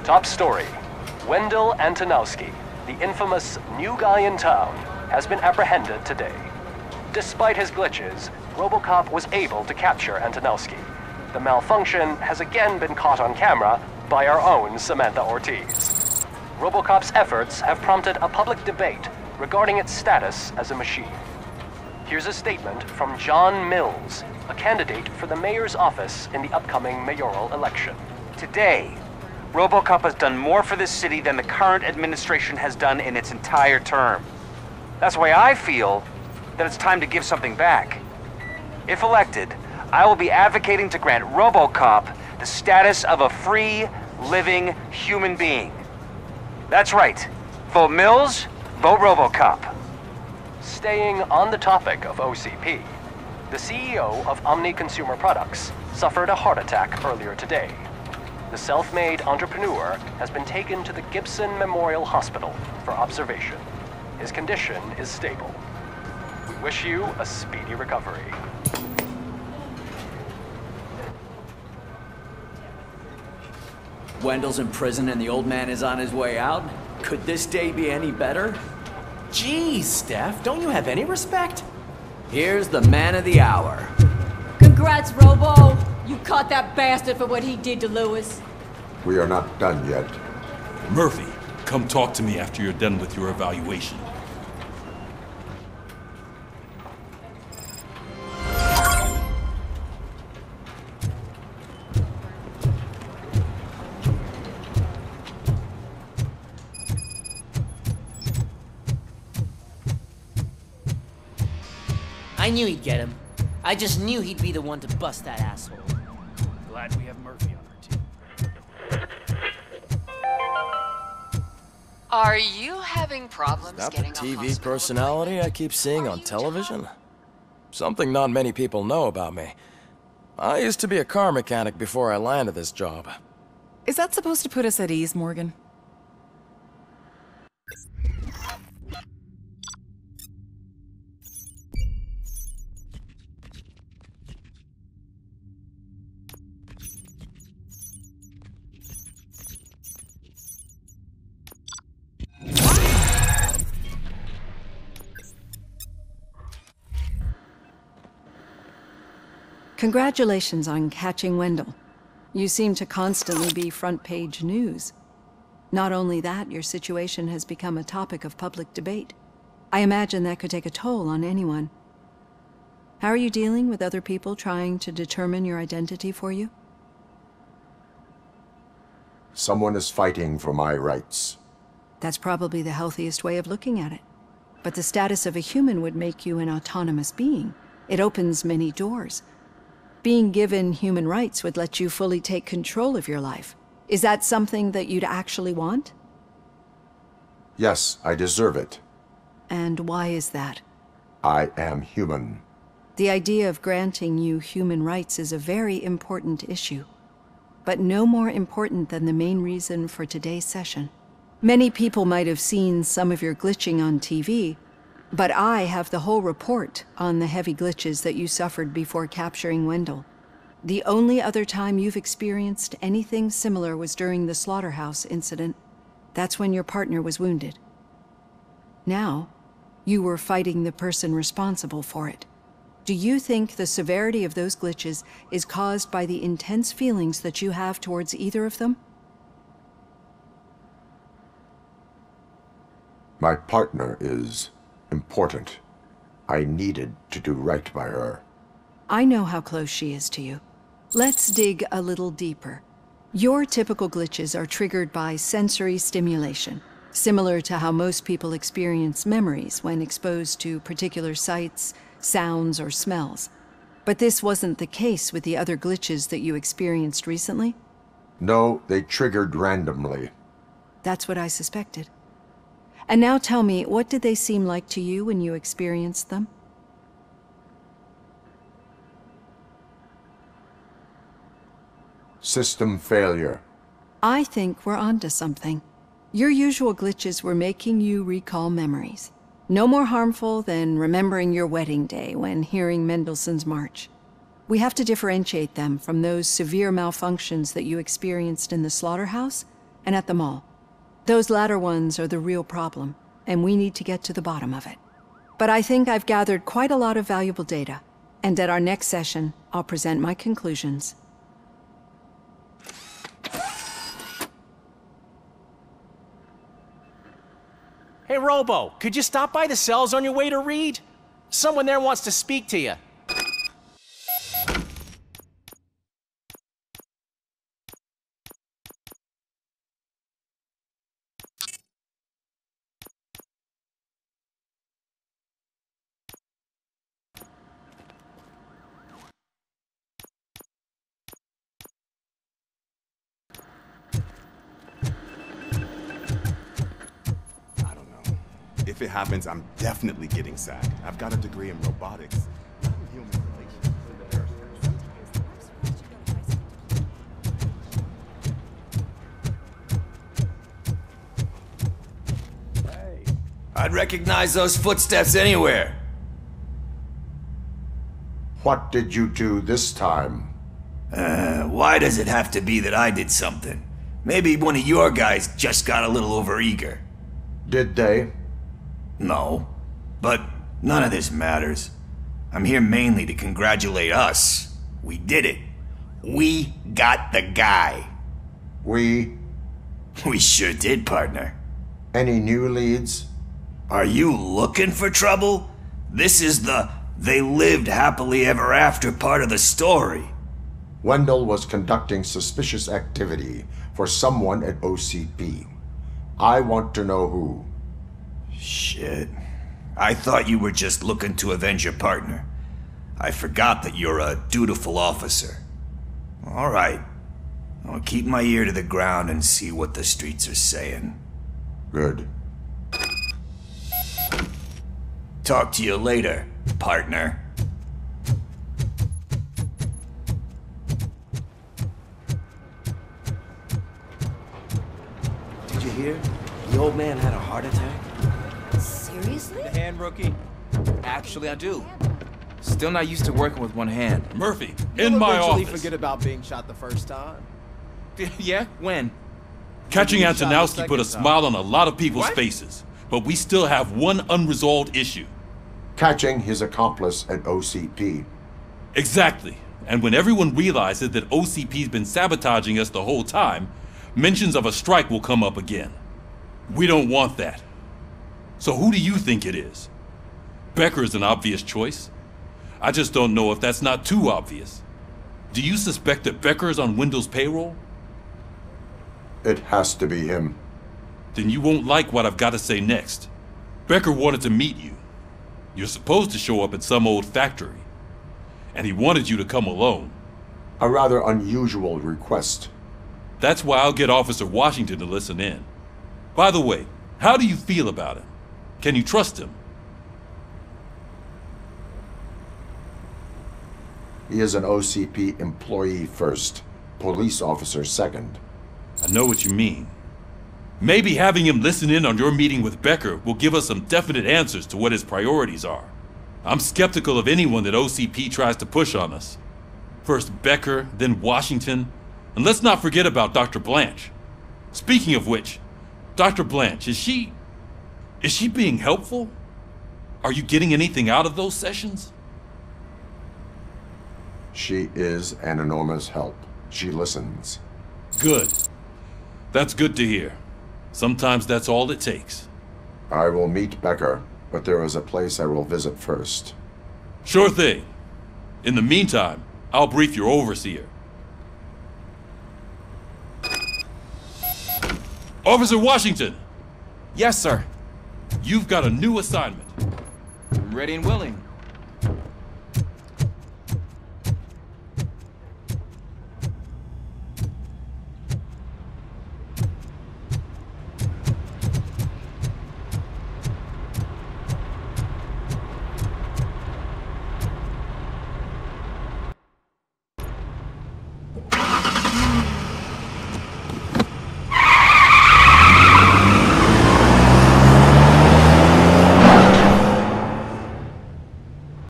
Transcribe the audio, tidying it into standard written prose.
Top story. Wendell Antonowski, the infamous new guy in town, has been apprehended today. Despite his glitches, RoboCop was able to capture Antonowski. The malfunction has again been caught on camera by our own Samantha Ortiz. RoboCop's efforts have prompted a public debate regarding its status as a machine. Here's a statement from John Mills, a candidate for the mayor's office in the upcoming mayoral election. Today, RoboCop has done more for this city than the current administration has done in its entire term. That's why I feel that it's time to give something back. If elected, I will be advocating to grant RoboCop the status of a free, living human being. That's right. Vote Mills, vote RoboCop. Staying on the topic of OCP, the CEO of Omni Consumer Products suffered a heart attack earlier today. The self-made entrepreneur has been taken to the Gibson Memorial Hospital for observation. His condition is stable. We wish you a speedy recovery. Wendell's in prison and the old man is on his way out? Could this day be any better? Jeez, Steph, don't you have any respect? Here's the man of the hour. Congrats, Robo! You caught that bastard for what he did to Lewis. We are not done yet. Murphy, come talk to me after you're done with your evaluation. I knew he'd get him. I just knew he'd be the one to bust that asshole. Glad we have Murphy on our team. Are you having problems Is that getting the a TV hospital personality I keep seeing on television? Something not many people know about me. I used to be a car mechanic before I landed this job. Is that supposed to put us at ease, Morgan? Congratulations on catching Wendell. You seem to constantly be front-page news. Not only that, your situation has become a topic of public debate. I imagine that could take a toll on anyone. How are you dealing with other people trying to determine your identity for you? Someone is fighting for my rights. That's probably the healthiest way of looking at it. But the status of a human would make you an autonomous being. It opens many doors. Being given human rights would let you fully take control of your life. Is that something that you'd actually want? Yes, I deserve it. And why is that? I am human. The idea of granting you human rights is a very important issue, but no more important than the main reason for today's session. Many people might have seen some of your glitching on TV, but I have the whole report on the heavy glitches that you suffered before capturing Wendell. The only other time you've experienced anything similar was during the slaughterhouse incident. That's when your partner was wounded. Now, you were fighting the person responsible for it. Do you think the severity of those glitches is caused by the intense feelings that you have towards either of them? My partner is important. I needed to do right by her. I know how close she is to you. Let's dig a little deeper. Your typical glitches are triggered by sensory stimulation, similar to how most people experience memories when exposed to particular sights, sounds, or smells. But this wasn't the case with the other glitches that you experienced recently? No, they triggered randomly. That's what I suspected. And now tell me, what did they seem like to you when you experienced them? System failure. I think we're onto something. Your usual glitches were making you recall memories. No more harmful than remembering your wedding day when hearing Mendelssohn's March. We have to differentiate them from those severe malfunctions that you experienced in the slaughterhouse and at the mall. Those latter ones are the real problem, and we need to get to the bottom of it. But I think I've gathered quite a lot of valuable data, and at our next session, I'll present my conclusions. Hey, Robo, could you stop by the cells on your way to read? Someone there wants to speak to you. If it happens, I'm definitely getting sacked. I've got a degree in robotics. Not in human relations. I'd recognize those footsteps anywhere. What did you do this time? Why does it have to be that I did something? Maybe one of your guys just got a little overeager. Did they? No, but none of this matters. I'm here mainly to congratulate us. We did it. We got the guy. We sure did, partner. Any new leads? Are you looking for trouble? This is the they lived happily ever after part of the story. Wendell was conducting suspicious activity for someone at OCP. I want to know who. Shit. I thought you were just looking to avenge your partner. I forgot that you're a dutiful officer. All right. I'll keep my ear to the ground and see what the streets are saying. Good. Talk to you later, partner. Did you hear? The old man had a heart attack. Seriously? The hand, rookie? Actually, I do. Still not used to working with one hand. Murphy, You'll in my eventually office. forget about being shot the first time. Yeah? When? Catching Maybe you shot the Antonowski put a second time. smile on a lot of people's What? faces, but we still have one unresolved issue. Catching his accomplice at OCP. Exactly. And when everyone realizes that OCP's been sabotaging us the whole time, mentions of a strike will come up again. We don't want that. So who do you think it is? Becker is an obvious choice. I just don't know if that's not too obvious. Do you suspect that Becker is on Wendell's payroll? It has to be him. Then you won't like what I've got to say next. Becker wanted to meet you. You're supposed to show up at some old factory. And he wanted you to come alone. A rather unusual request. That's why I'll get Officer Washington to listen in. By the way, how do you feel about him? Can you trust him? He is an OCP employee first, police officer second. I know what you mean. Maybe having him listen in on your meeting with Becker will give us some definite answers to what his priorities are. I'm skeptical of anyone that OCP tries to push on us. First Becker, then Washington, and let's not forget about Dr. Blanche. Speaking of which, Dr. Blanche, is she being helpful? Are you getting anything out of those sessions? She is an enormous help. She listens. Good. That's good to hear. Sometimes that's all it takes. I will meet Becker, but there is a place I will visit first. Sure thing. In the meantime, I'll brief your overseer. Officer Washington! Yes, sir. You've got a new assignment. I'm ready and willing.